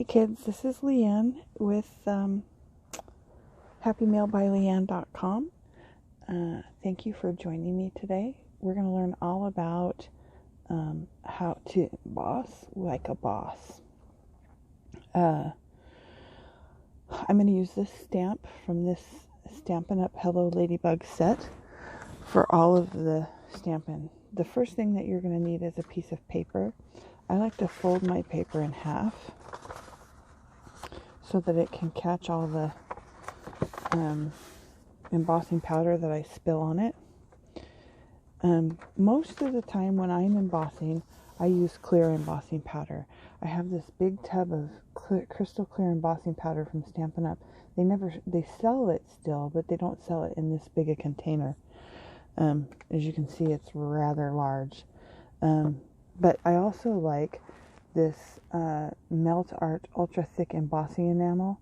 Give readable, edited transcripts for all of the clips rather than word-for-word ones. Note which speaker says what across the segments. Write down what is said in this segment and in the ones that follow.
Speaker 1: Hey kids, this is LeAnne with happymailbyleanne.com. Thank you for joining me today. We're going to learn all about how to emboss like a boss. I'm going to use this stamp from this Stampin' Up! Hello Ladybug set for all of the stamping. The first thing that you're going to need is a piece of paper. I like to fold my paper in half so that it can catch all the embossing powder that I spill on it. Most of the time when I'm embossing, I use clear embossing powder. I have this big tub of crystal clear embossing powder from Stampin' Up! They sell it still, but they don't sell it in this big a container. As you can see, it's rather large. But I also like this Melt Art Ultra Thick Embossing Enamel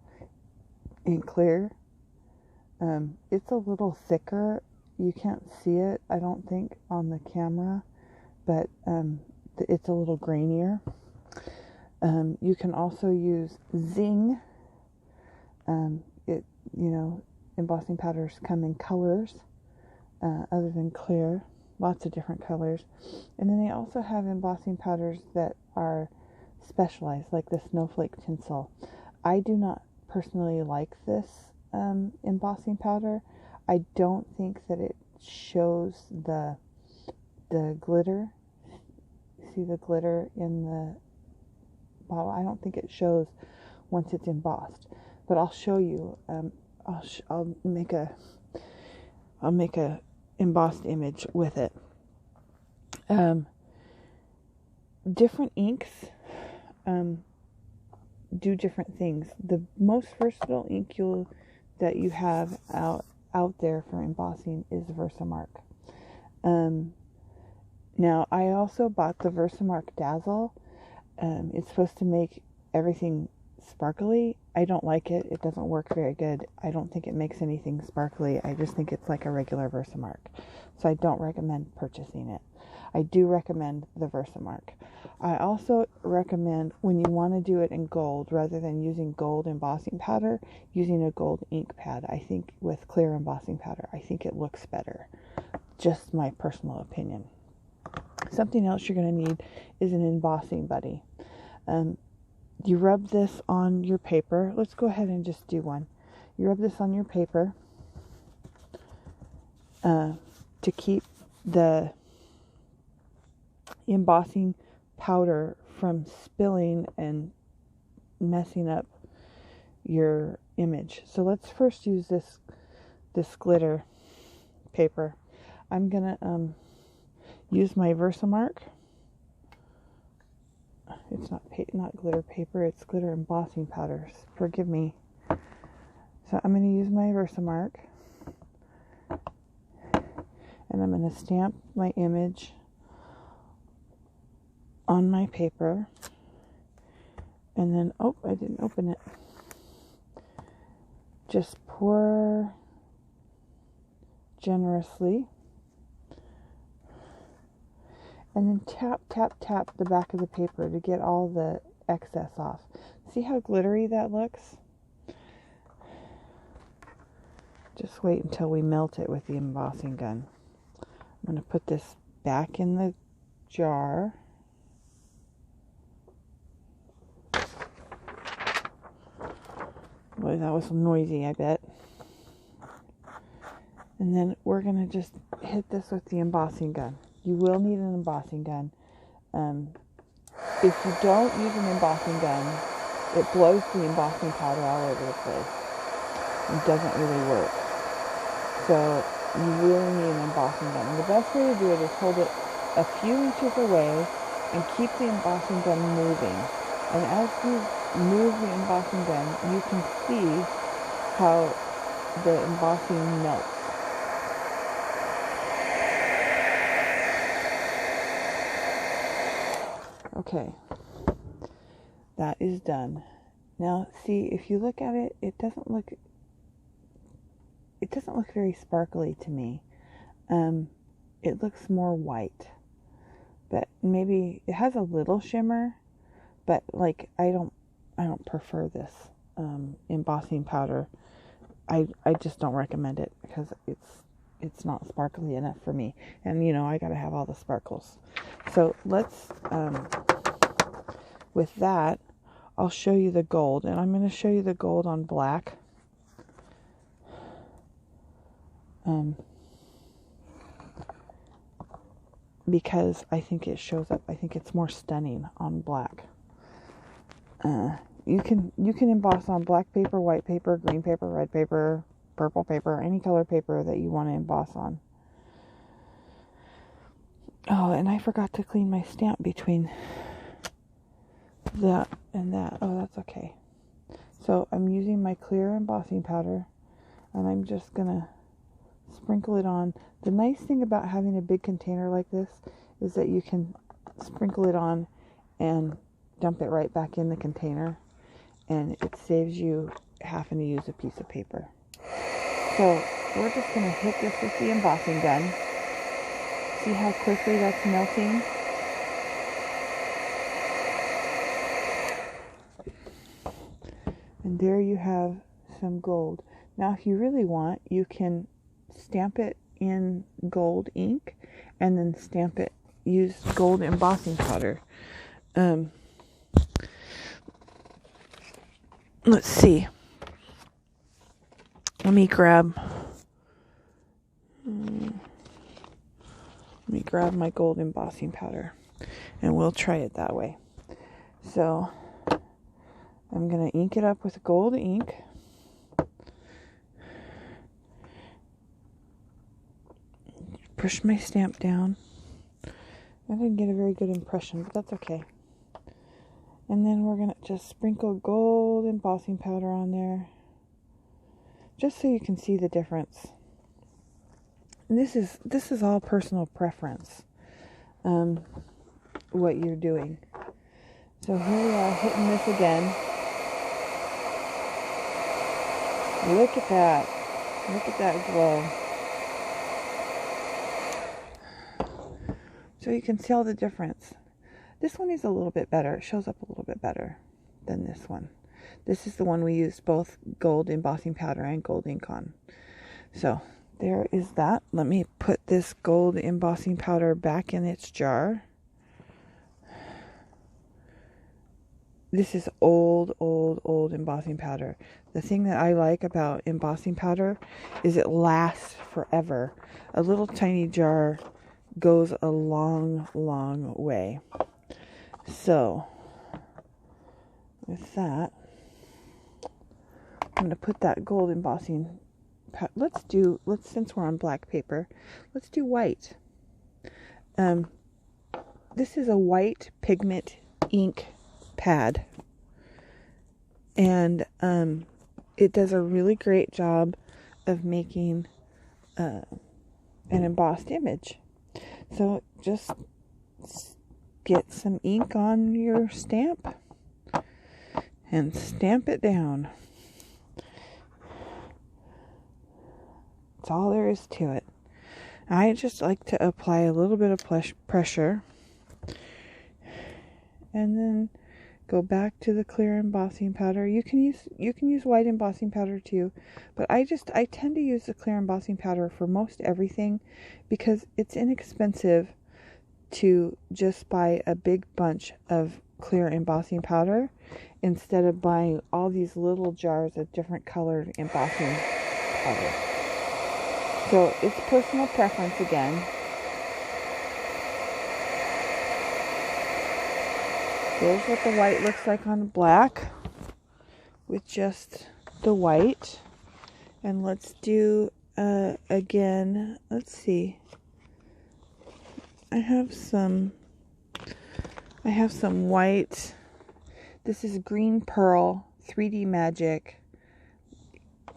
Speaker 1: in clear. It's a little thicker. You can't see it, I don't think, on the camera, but it's a little grainier. You can also use Zing. Embossing powders come in colors other than clear. Lots of different colors. And then they also have embossing powders that are specialized, like the snowflake tinsel. I do not personally like this embossing powder. I don't think that it shows the glitter. See the glitter in the bottle? I don't think it shows once it's embossed. But I'll show you. I'll make a embossed image with it. Different inks do different things. The most versatile ink that you have out there for embossing is Versamark. Now I also bought the Versamark Dazzle. It's supposed to make everything sparkly. I don't like it. It doesn't work very good. I don't think it makes anything sparkly. I just think it's like a regular Versamark. So I don't recommend purchasing it. I do recommend the Versamark. I also recommend, when you want to do it in gold, rather than using gold embossing powder, using a gold ink pad. I think with clear embossing powder, I think it looks better. Just my personal opinion. Something else you're going to need is an Embossing Buddy. You rub this on your paper. Let's go ahead and just do one. You rub this on your paper to keep the embossing powder from spilling and messing up your image. So let's first use this glitter paper. I'm gonna use my Versamark. It's not glitter paper, it's glitter embossing powders. Forgive me. So I'm going to use my Versamark. And I'm going to stamp my image on my paper. And then, I didn't open it. Just pour generously. And then tap, tap, tap the back of the paper to get all the excess off. See how glittery that looks? Just wait until we melt it with the embossing gun. I'm going to put this back in the jar. Boy, that was noisy, I bet. And then we're going to just hit this with the embossing gun. You will need an embossing gun. If you don't use an embossing gun, it blows the embossing powder all over the place. It doesn't really work. So you really need an embossing gun. And the best way to do it is hold it a few inches away and keep the embossing gun moving. And as you move the embossing gun, you can see how the embossing melts. Okay, that is done. Now, see, if you look at it, it doesn't look very sparkly to me. It looks more white, but maybe it has a little shimmer, but like I don't prefer this embossing powder. I just don't recommend it because it's not sparkly enough for me. And, I got to have all the sparkles. So let's, with that, I'll show you the gold. And I'm going to show you the gold on black. Because I think it shows up. I think it's more stunning on black. You can emboss on black paper, white paper, green paper, red paper, purple paper, any color paper that you want to emboss on. Oh, and I forgot to clean my stamp between that and that. Oh, that's okay. So I'm using my clear embossing powder, and I'm just gonna sprinkle it on. The nice thing about having a big container like this is that you can sprinkle it on and dump it right back in the container, and it saves you having to use a piece of paper. So we're just going to hit this with the embossing gun. See how quickly that's melting? And there you have some gold. Now if you really want, you can stamp it in gold ink and then stamp it, use gold embossing powder. Let's see. Let me grab my gold embossing powder, and we'll try it that way. So I'm going to ink it up with gold ink. Push my stamp down. I didn't get a very good impression, but that's okay. And then we're going to just sprinkle gold embossing powder on there, just so you can see the difference. And this is all personal preference, what you're doing. So here we are hitting this again. Look at that. Look at that glow. So you can tell the difference. This one is a little bit better. It shows up a little bit better than this one. This is the one we used both gold embossing powder and gold ink on. So there is that. Let me put this gold embossing powder back in its jar. This is old embossing powder. The thing that I like about embossing powder is it lasts forever. A little tiny jar goes a long way. So with that, I'm going to put that gold embossing powder. Let's since we're on black paper, let's do white. This is a white pigment ink pad, and it does a really great job of making an embossed image. So just get some ink on your stamp and stamp it down. That's all there is to it. I just like to apply a little bit of pressure and then go back to the clear embossing powder. You can use white embossing powder too, but I tend to use the clear embossing powder for most everything because it's inexpensive to just buy a big bunch of clear embossing powder instead of buying all these little jars of different colored embossing powder. So it's personal preference again. Here's what the white looks like on black with just the white. And let's do again, let's see. I have some white. This is Green Pearl 3D Magic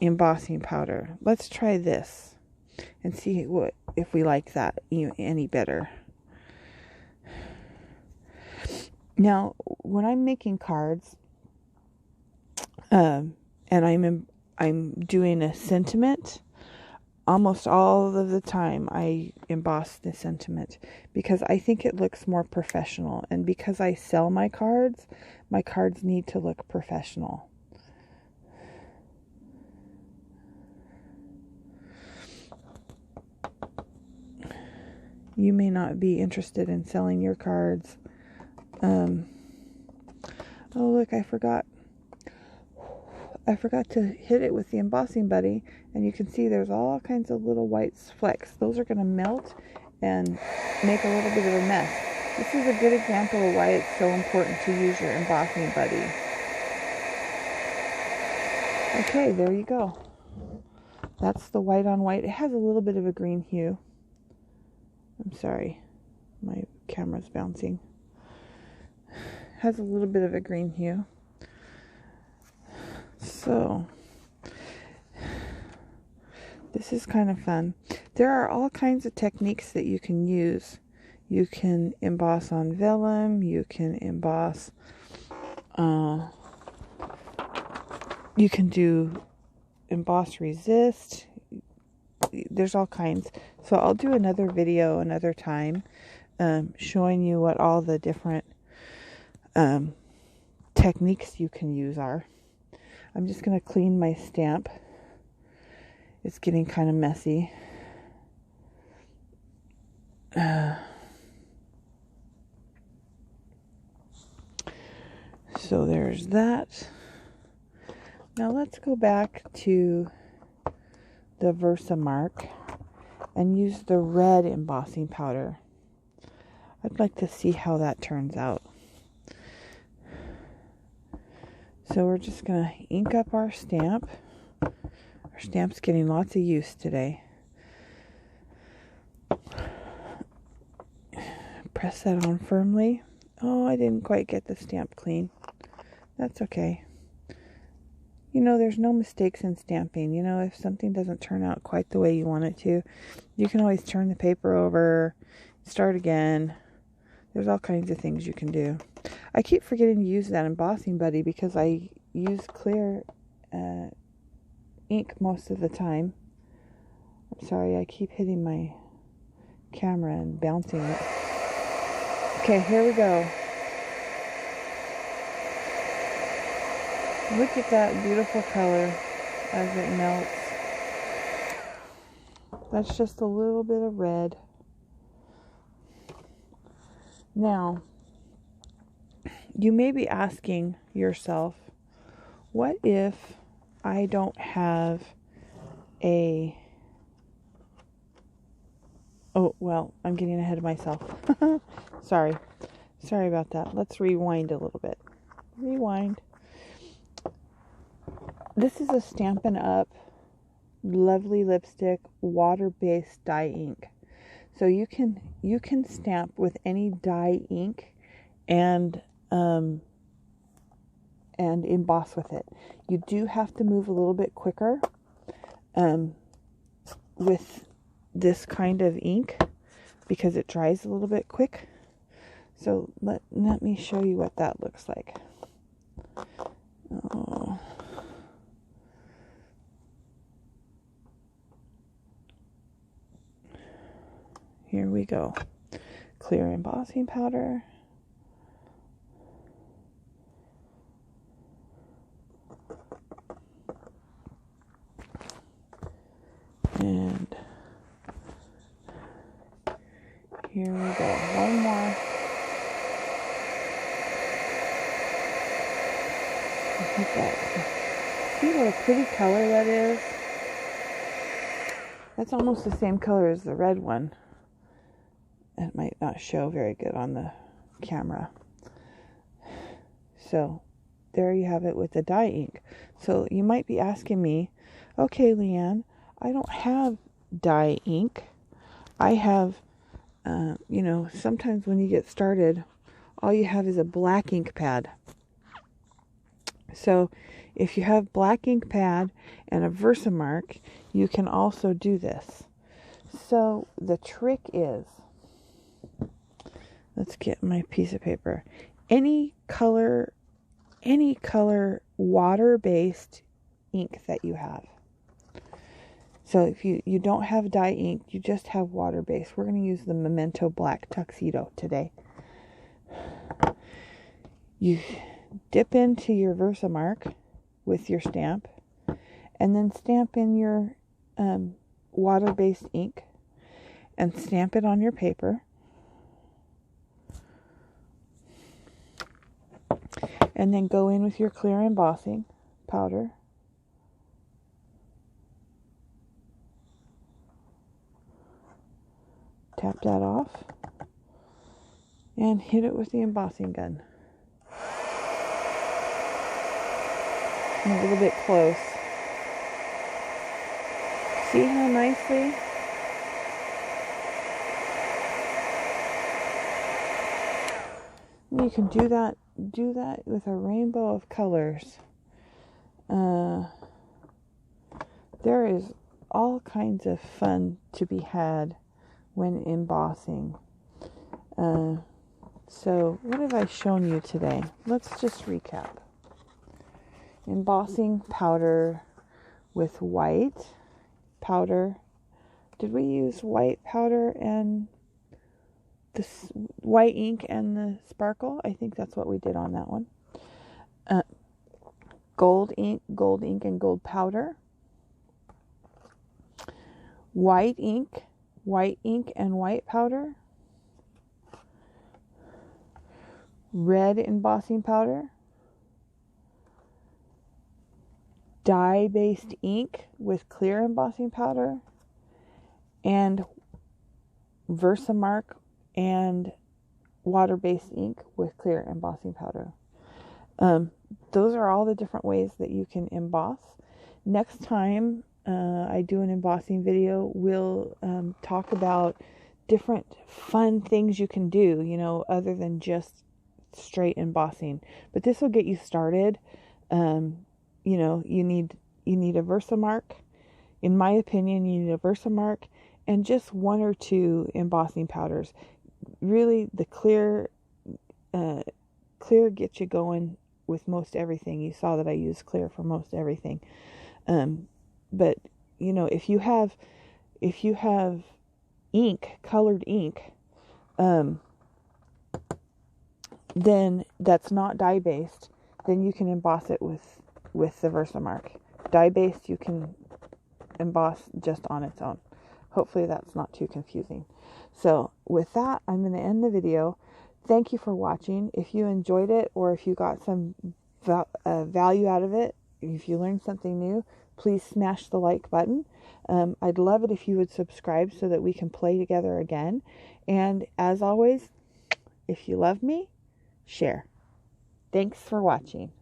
Speaker 1: embossing powder. Let's try this and see if we like that any better. Now, when I'm making cards, and I'm doing a sentiment, almost all of the time I emboss the sentiment because I think it looks more professional, and because I sell my cards need to look professional. You may not be interested in selling your cards. Oh look, I forgot to hit it with the Embossing Buddy, and you can see there's all kinds of little white flecks. Those are going to melt and make a little bit of a mess. This is a good example of why it's so important to use your Embossing Buddy. Okay, there you go. That's the white on white. It has a little bit of a green hue. I'm sorry, my camera's bouncing. Has a little bit of a green hue. So, this is kind of fun. There are all kinds of techniques that you can use. You can emboss on vellum. You can emboss. You can do emboss resist. There's all kinds. So I'll do another video another time showing you what all the different techniques you can use are. I'm just going to clean my stamp. It's getting kind of messy. So there's that. Now let's go back to the Versamark and use the red embossing powder. I'd like to see how that turns out. So we're just going to ink up our stamp. Our stamp's getting lots of use today. Press that on firmly. Oh, I didn't quite get the stamp clean. That's okay. You know, there's no mistakes in stamping. You know, if something doesn't turn out quite the way you want it to, you can always turn the paper over, start again. There's all kinds of things you can do. I keep forgetting to use that Embossing Buddy because I use clear ink most of the time. I'm sorry, I keep hitting my camera and bouncing it. Okay, here we go. Look at that beautiful color as it melts. That's just a little bit of red. Now, you may be asking yourself, what if I don't have a... Oh, well, I'm getting ahead of myself. Sorry about that. Let's rewind a little bit. Rewind. This is a Stampin' Up! Lovely lipstick water-based dye ink. So you can stamp with any dye ink and emboss with it. You do have to move a little bit quicker with this kind of ink because it dries a little bit quick. So let me show you what that looks like. Oh. Here we go. Clear embossing powder. And here we go. One more. Look at that. See what a pretty color that is? That's almost the same color as the red one. It might not show very good on the camera. So there you have it with the dye ink. So you might be asking me, okay, LeAnne, I don't have dye ink. I have, sometimes when you get started, all you have is a black ink pad. So if you have black ink pad and a Versamark, you can also do this. So the trick is, let's get my piece of paper. Any color water-based ink that you have. So if you don't have dye ink, you just have water-based. We're going to use the Memento Black Tuxedo today. You dip into your Versamark with your stamp, and then stamp in your water-based ink, and stamp it on your paper. And then go in with your clear embossing powder. Tap that off. And hit it with the embossing gun. And a little bit close. See how nicely? You can do that with a rainbow of colors. There is all kinds of fun to be had when embossing. So what have I shown you today? Let's just recap. Embossing powder with white powder. Did we use white powder and the white ink and the sparkle? I think that's what we did on that one. Gold ink and gold powder. White ink and white powder. Red embossing powder. Dye-based ink with clear embossing powder. And Versamark and water-based ink with clear embossing powder. Those are all the different ways that you can emboss. Next time I do an embossing video, we'll talk about different fun things you can do, other than just straight embossing. But this will get you started. You need a Versamark. In my opinion, you need a Versamark and just one or two embossing powders. Really, the clear gets you going with most everything. You saw that I use clear for most everything. But if you have ink, colored ink, then that's not dye based, then you can emboss it with the Versamark. Dye based you can emboss just on its own. Hopefully that's not too confusing. So with that, I'm going to end the video. Thank you for watching. If you enjoyed it, or if you got some value out of it, if you learned something new, please smash the like button. I'd love it if you would subscribe so that we can play together again. And as always, if you love me, share. Thanks for watching.